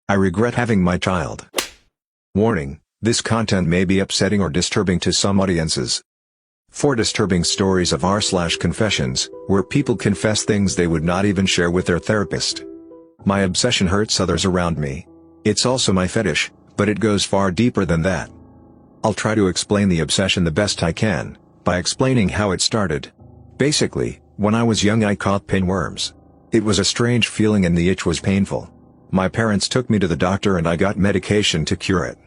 I regret having my child. Warning, this content may be upsetting or disturbing to some audiences. 4 disturbing stories of r/confessions, where people confess things they would not even share with their therapist. My obsession hurts others around me. It's also my fetish, but it goes far deeper than that. I'll try to explain the obsession the best I can, by explaining how it started. Basically, when I was young I caught pinworms. It was a strange feeling and the itch was painful. My parents took me to the doctor and I got medication to cure it.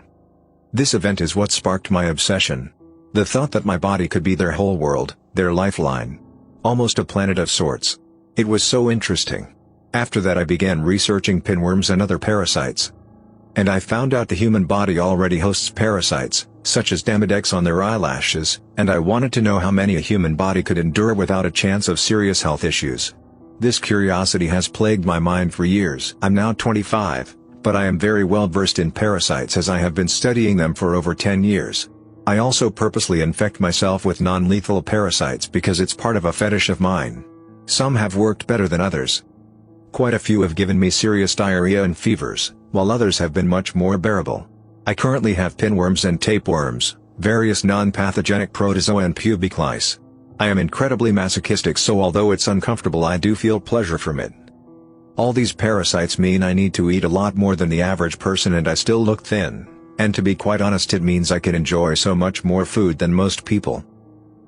This event is what sparked my obsession. The thought that my body could be their whole world, their lifeline. Almost a planet of sorts. It was so interesting. After that I began researching pinworms and other parasites. And I found out the human body already hosts parasites, such as Demodex on their eyelashes, and I wanted to know how many a human body could endure without a chance of serious health issues. This curiosity has plagued my mind for years. I'm now 25, but I am very well versed in parasites as I have been studying them for over 10 years. I also purposely infect myself with non-lethal parasites because it's part of a fetish of mine. Some have worked better than others. Quite a few have given me serious diarrhea and fevers, while others have been much more bearable. I currently have pinworms and tapeworms, various non-pathogenic protozoa and pubic lice. I am incredibly masochistic, so although it's uncomfortable I do feel pleasure from it. All these parasites mean I need to eat a lot more than the average person and I still look thin, and to be quite honest it means I can enjoy so much more food than most people.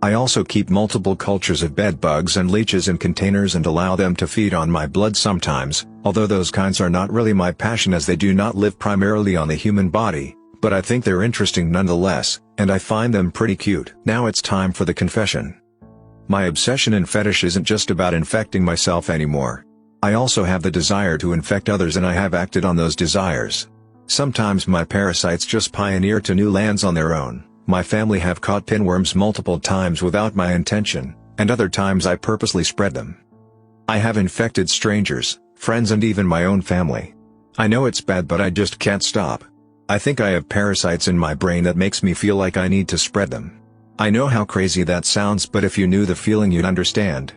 I also keep multiple cultures of bed bugs and leeches in containers and allow them to feed on my blood sometimes, although those kinds are not really my passion as they do not live primarily on the human body, but I think they're interesting nonetheless, and I find them pretty cute. Now it's time for the confession. My obsession and fetish isn't just about infecting myself anymore. I also have the desire to infect others and I have acted on those desires. Sometimes my parasites just pioneer to new lands on their own. My family have caught pinworms multiple times without my intention, and other times I purposely spread them. I have infected strangers, friends and even my own family. I know it's bad but I just can't stop. I think I have parasites in my brain that makes me feel like I need to spread them. I know how crazy that sounds, but if you knew the feeling you'd understand.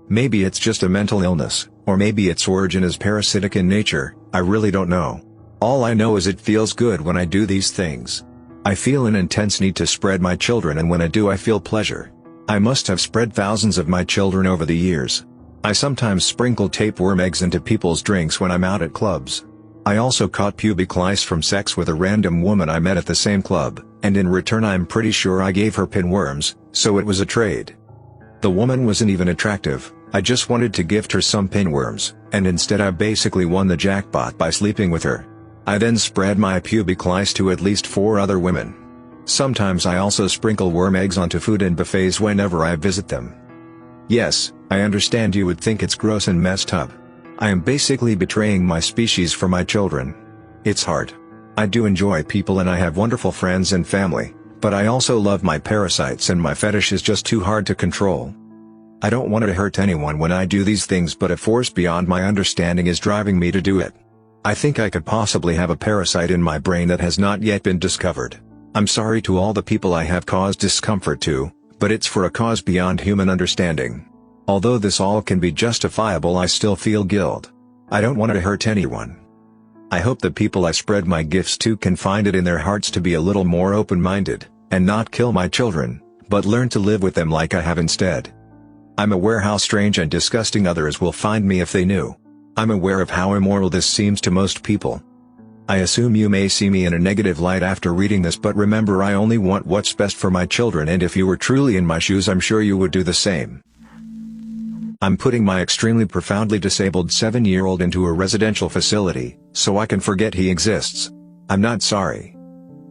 Maybe it's just a mental illness, or maybe its origin is parasitic in nature, I really don't know. All I know is it feels good when I do these things. I feel an intense need to spread my children and when I do I feel pleasure. I must have spread thousands of my children over the years. I sometimes sprinkle tapeworm eggs into people's drinks when I'm out at clubs. I also caught pubic lice from sex with a random woman I met at the same club, and in return I'm pretty sure I gave her pinworms, so it was a trade. The woman wasn't even attractive, I just wanted to gift her some pinworms, and instead I basically won the jackpot by sleeping with her. I then spread my pubic lice to at least 4 other women. Sometimes I also sprinkle worm eggs onto food and buffets whenever I visit them. Yes, I understand you would think it's gross and messed up. I am basically betraying my species for my children. It's hard. I do enjoy people and I have wonderful friends and family, but I also love my parasites and my fetish is just too hard to control. I don't want to hurt anyone when I do these things, but a force beyond my understanding is driving me to do it. I think I could possibly have a parasite in my brain that has not yet been discovered. I'm sorry to all the people I have caused discomfort to, but it's for a cause beyond human understanding. Although this all can be justifiable, I still feel guilt. I don't want to hurt anyone. I hope the people I spread my gifts to can find it in their hearts to be a little more open-minded, and not kill my children, but learn to live with them like I have instead. I'm aware how strange and disgusting others will find me if they knew. I'm aware of how immoral this seems to most people. I assume you may see me in a negative light after reading this, but remember I only want what's best for my children, and if you were truly in my shoes I'm sure you would do the same. I'm putting my extremely profoundly disabled 7-year-old into a residential facility, so I can forget he exists. I'm not sorry.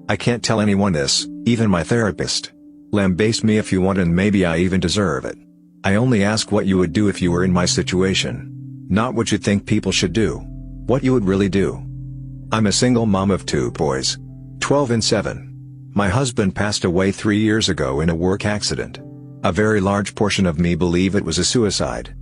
I can't tell anyone this, even my therapist. Lambaste me if you want and maybe I even deserve it. I only ask what you would do if you were in my situation. Not what you think people should do. What you would really do. I'm a single mom of 2 boys. 12 and 7. My husband passed away 3 years ago in a work accident. A very large portion of me believe it was a suicide.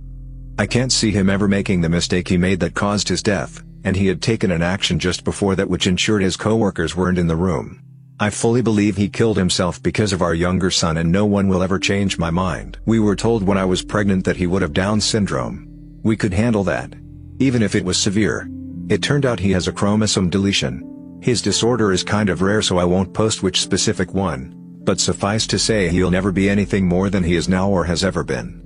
I can't see him ever making the mistake he made that caused his death, and he had taken an action just before that which ensured his coworkers weren't in the room. I fully believe he killed himself because of our younger son, and no one will ever change my mind. We were told when I was pregnant that he would have Down syndrome. We could handle that. Even if it was severe. It turned out he has a chromosome deletion. His disorder is kind of rare, so I won't post which specific one, but suffice to say he'll never be anything more than he is now or has ever been.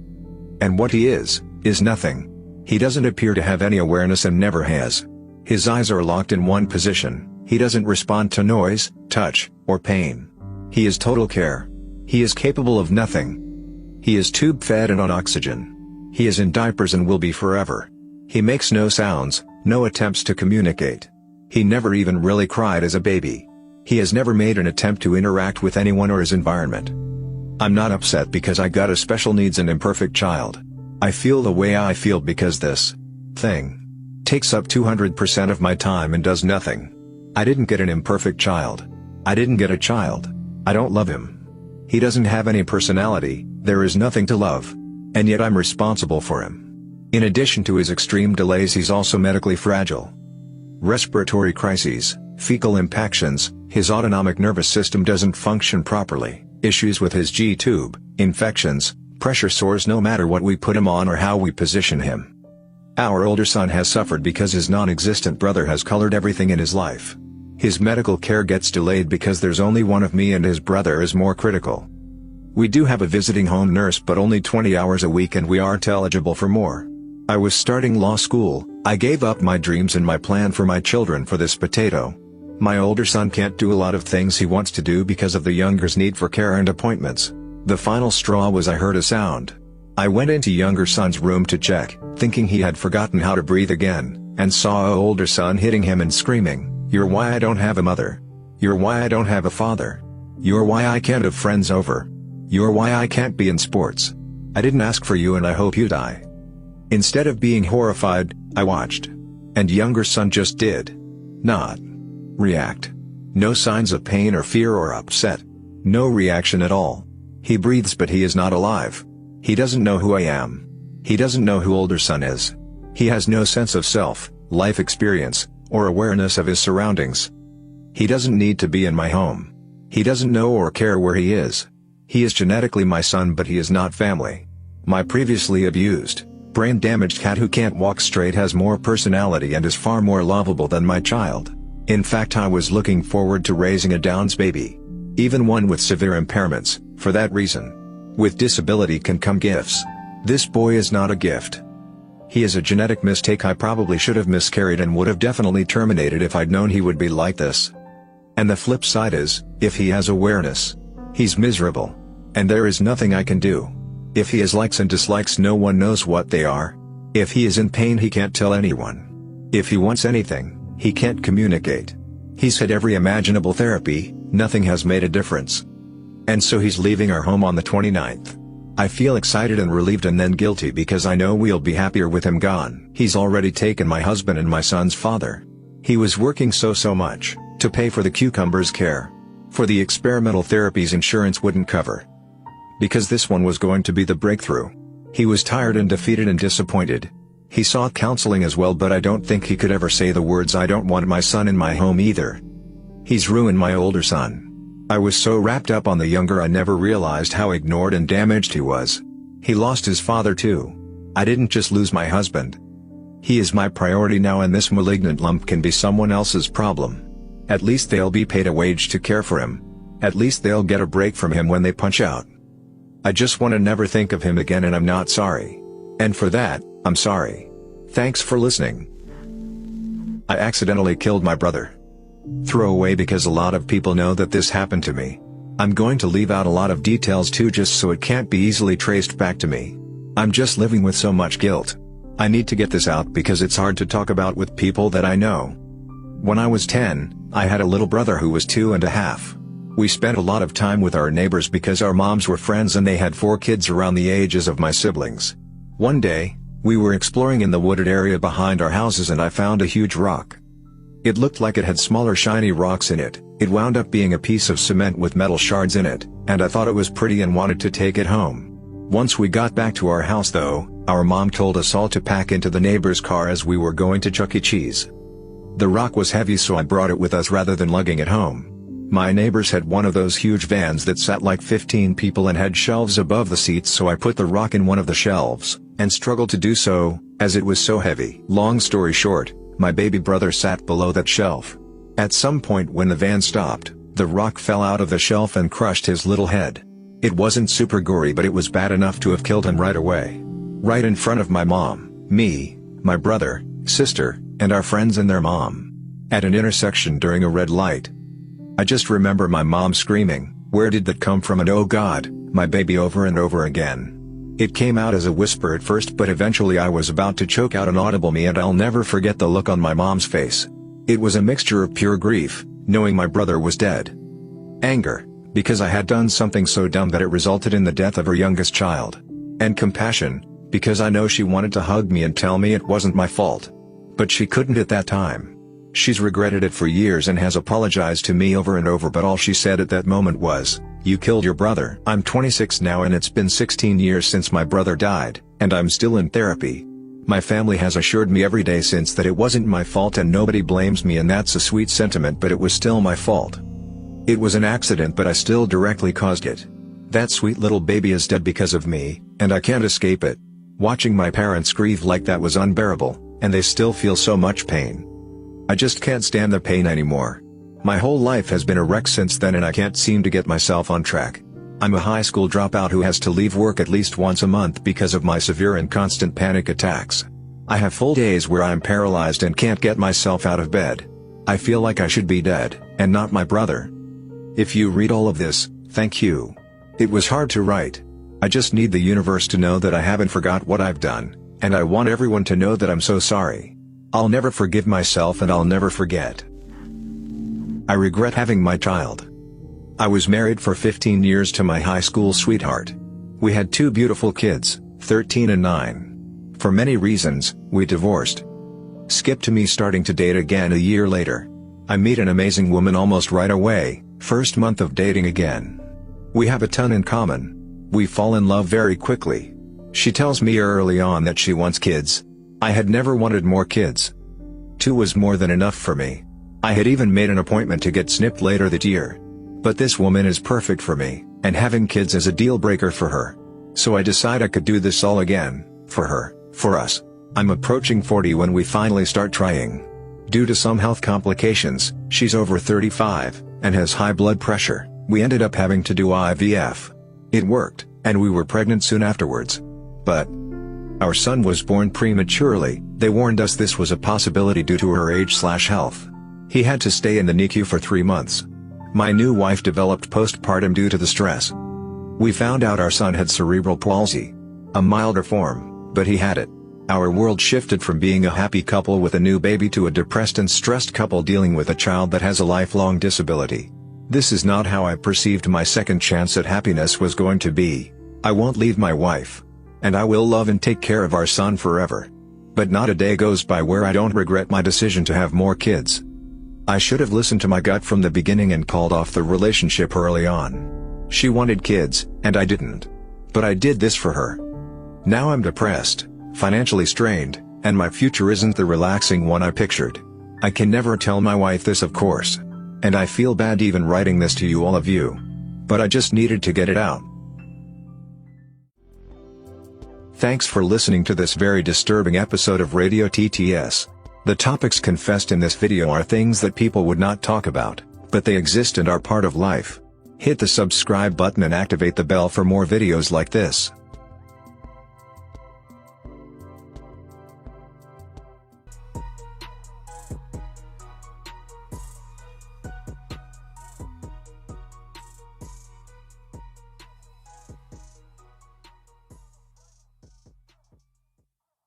And what he is nothing. He doesn't appear to have any awareness and never has. His eyes are locked in one position, he doesn't respond to noise, touch, or pain. He is total care. He is capable of nothing. He is tube-fed and on oxygen. He is in diapers and will be forever. He makes no sounds, no attempts to communicate. He never even really cried as a baby. He has never made an attempt to interact with anyone or his environment. I'm not upset because I got a special needs and imperfect child. I feel the way I feel because this thing takes up 200% of my time and does nothing. I didn't get an imperfect child. I didn't get a child. I don't love him. He doesn't have any personality, there is nothing to love. And yet I'm responsible for him. In addition to his extreme delays, he's also medically fragile. Respiratory crises, fecal impactions, his autonomic nervous system doesn't function properly, issues with his G-tube, infections, pressure sores no matter what we put him on or how we position him. Our older son has suffered because his non-existent brother has colored everything in his life. His medical care gets delayed because there's only one of me and his brother is more critical. We do have a visiting home nurse but only 20 hours a week and we aren't eligible for more. I was starting law school, I gave up my dreams and my plan for my children for this potato. My older son can't do a lot of things he wants to do because of the younger's need for care and appointments. The final straw was I heard a sound. I went into younger son's room to check, thinking he had forgotten how to breathe again, and saw older son hitting him and screaming, "You're why I don't have a mother. You're why I don't have a father. You're why I can't have friends over. You're why I can't be in sports. I didn't ask for you and I hope you die." Instead of being horrified, I watched. And younger son just did not react. No signs of pain or fear or upset. No reaction at all. He breathes but he is not alive. He doesn't know who I am. He doesn't know who older son is. He has no sense of self, life experience, or awareness of his surroundings. He doesn't need to be in my home. He doesn't know or care where he is. He is genetically my son but he is not family. My previously abused, brain-damaged cat who can't walk straight has more personality and is far more lovable than my child. In fact, I was looking forward to raising a Down's baby. Even one with severe impairments, for that reason. With disability can come gifts. This boy is not a gift. He is a genetic mistake. I probably should have miscarried and would have definitely terminated if I'd known he would be like this. And the flip side is, if he has awareness, he's miserable. And there is nothing I can do. If he has likes and dislikes, no one knows what they are. If he is in pain, he can't tell anyone. If he wants anything, he can't communicate. He's had every imaginable therapy, nothing has made a difference. And so he's leaving our home on the 29th. I feel excited and relieved and then guilty because I know we'll be happier with him gone. He's already taken my husband and my son's father. He was working so much, to pay for the cucumber's care. For the experimental therapies insurance wouldn't cover. Because this one was going to be the breakthrough. He was tired and defeated and disappointed. He sought counseling as well, but I don't think he could ever say the words "I don't want my son in my home" either. He's ruined my older son. I was so wrapped up on the younger I never realized how ignored and damaged he was. He lost his father too. I didn't just lose my husband. He is my priority now, and this malignant lump can be someone else's problem. At least they'll be paid a wage to care for him. At least they'll get a break from him when they punch out. I just want to never think of him again, and I'm not sorry. And for that, I'm sorry. Thanks for listening. I accidentally killed my brother. Throw away because a lot of people know that this happened to me. I'm going to leave out a lot of details too, just so it can't be easily traced back to me. I'm just living with so much guilt. I need to get this out because it's hard to talk about with people that I know. When I was 10, I had a little brother who was 2.5. We spent a lot of time with our neighbors because our moms were friends and they had 4 kids around the ages of my siblings. One day, we were exploring in the wooded area behind our houses and I found a huge rock. It looked like it had smaller shiny rocks in it. It wound up being a piece of cement with metal shards in it, and I thought it was pretty and wanted to take it home. Once we got back to our house though, our mom told us all to pack into the neighbor's car as we were going to Chuck E. Cheese. The rock was heavy, so I brought it with us rather than lugging it home. My neighbors had one of those huge vans that sat like 15 people and had shelves above the seats, so I put the rock in one of the shelves, and struggled to do so, as it was so heavy. Long story short, my baby brother sat below that shelf. At some point when the van stopped, the rock fell out of the shelf and crushed his little head. It wasn't super gory, but it was bad enough to have killed him right away. Right in front of my mom, me, my brother, sister, and our friends and their mom. At an intersection during a red light. I just remember my mom screaming, "Where did that come from?" and "Oh God, my baby," over and over again. It came out as a whisper at first, but eventually I was about to choke out an audible "me," and I'll never forget the look on my mom's face. It was a mixture of pure grief, knowing my brother was dead. Anger, because I had done something so dumb that it resulted in the death of her youngest child. And compassion, because I know she wanted to hug me and tell me it wasn't my fault. But she couldn't at that time. She's regretted it for years and has apologized to me over and over, but all she said at that moment was, "You killed your brother." I'm 26 now and it's been 16 years since my brother died, and I'm still in therapy. My family has assured me every day since that it wasn't my fault and nobody blames me, and that's a sweet sentiment, but it was still my fault. It was an accident, but I still directly caused it. That sweet little baby is dead because of me, and I can't escape it. Watching my parents grieve like that was unbearable, and they still feel so much pain. I just can't stand the pain anymore. My whole life has been a wreck since then and I can't seem to get myself on track. I'm a high school dropout who has to leave work at least once a month because of my severe and constant panic attacks. I have full days where I'm paralyzed and can't get myself out of bed. I feel like I should be dead, and not my brother. If you read all of this, thank you. It was hard to write. I just need the universe to know that I haven't forgot what I've done, and I want everyone to know that I'm so sorry. I'll never forgive myself and I'll never forget. I regret having my child. I was married for 15 years to my high school sweetheart. We had 2 beautiful kids, 13 and 9. For many reasons, we divorced. Skip to me starting to date again a year later. I meet an amazing woman almost right away, first month of dating again. We have a ton in common. We fall in love very quickly. She tells me early on that she wants kids. I had never wanted more kids. 2 was more than enough for me. I had even made an appointment to get snipped later that year. But this woman is perfect for me, and having kids is a deal breaker for her. So I decide I could do this all again, for her, for us. I'm approaching 40 when we finally start trying. Due to some health complications, she's over 35, and has high blood pressure. We ended up having to do IVF. It worked, and we were pregnant soon afterwards. But our son was born prematurely. They warned us this was a possibility due to her age/health. He had to stay in the NICU for 3 months. My new wife developed postpartum due to the stress. We found out our son had cerebral palsy. A milder form, but he had it. Our world shifted from being a happy couple with a new baby to a depressed and stressed couple dealing with a child that has a lifelong disability. This is not how I perceived my second chance at happiness was going to be. I won't leave my wife. And I will love and take care of our son forever. But not a day goes by where I don't regret my decision to have more kids. I should have listened to my gut from the beginning and called off the relationship early on. She wanted kids, and I didn't. But I did this for her. Now I'm depressed, financially strained, and my future isn't the relaxing one I pictured. I can never tell my wife this, of course. And I feel bad even writing this to you, all of you. But I just needed to get it out. Thanks for listening to this very disturbing episode of Radio TTS. The topics confessed in this video are things that people would not talk about, but they exist and are part of life. Hit the subscribe button and activate the bell for more videos like this.